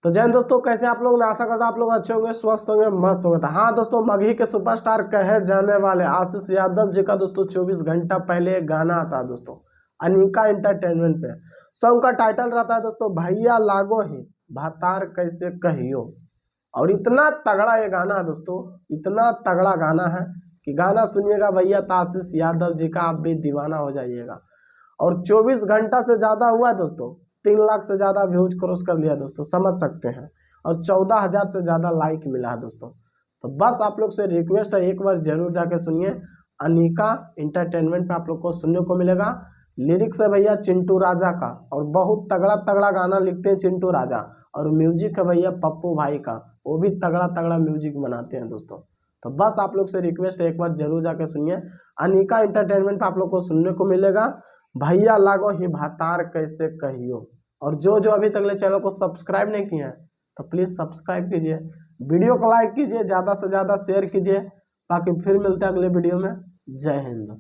तो जय हिंद दोस्तों, कैसे आप लोग। मैं आशा करता हूं आप लोग अच्छे होंगे, स्वस्थ होंगे, मस्त होंगे। तो हाँ दोस्तों, मगही के सुपरस्टार कहे जाने वाले आशीष यादव जी का दोस्तों 24 घंटा पहले एक गाना आता है दोस्तों अनिका एंटरटेनमेंट पे। सॉन्ग का टाइटल रहता है दोस्तों भैया लागो ही भातार कैसे कहियो। और इतना तगड़ा ये गाना है दोस्तों, इतना तगड़ा गाना है कि गाना सुनिएगा भैया तो आशीष यादव जी का आप भी दीवाना हो जाइएगा। और 24 घंटा से ज्यादा हुआ है दोस्तों, 3 लाख से ज्यादा व्यूज क्रॉस कर लिया दोस्तों, समझ सकते हैं। और 14,000 से ज्यादा लाइक मिला है दोस्तों। तो बस आप लोग से रिक्वेस्ट है, एक बार जरूर जाके सुनिए। अनिका इंटरटेनमेंट पे आप लोग को सुनने को मिलेगा। लिरिक्स है भैया चिंटू राजा का, और बहुत तगड़ा तगड़ा गाना लिखते हैं चिंटू राजा। और म्यूजिक है भैया पप्पू भाई का, वो भी तगड़ा तगड़ा म्यूजिक बनाते हैं दोस्तों। तो बस आप लोग से रिक्वेस्ट है, एक बार जरूर जाके सुनिए। अनिका इंटरटेनमेंट पे आप लोग को सुनने को मिलेगा भैया लागो ही भातार कैसे कहियो। और जो जो अभी तक चैनल को सब्सक्राइब नहीं किए हैं तो प्लीज सब्सक्राइब कीजिए, वीडियो को लाइक कीजिए, ज्यादा से ज्यादा शेयर कीजिए। बाकी फिर मिलते हैं अगले वीडियो में। जय हिंद।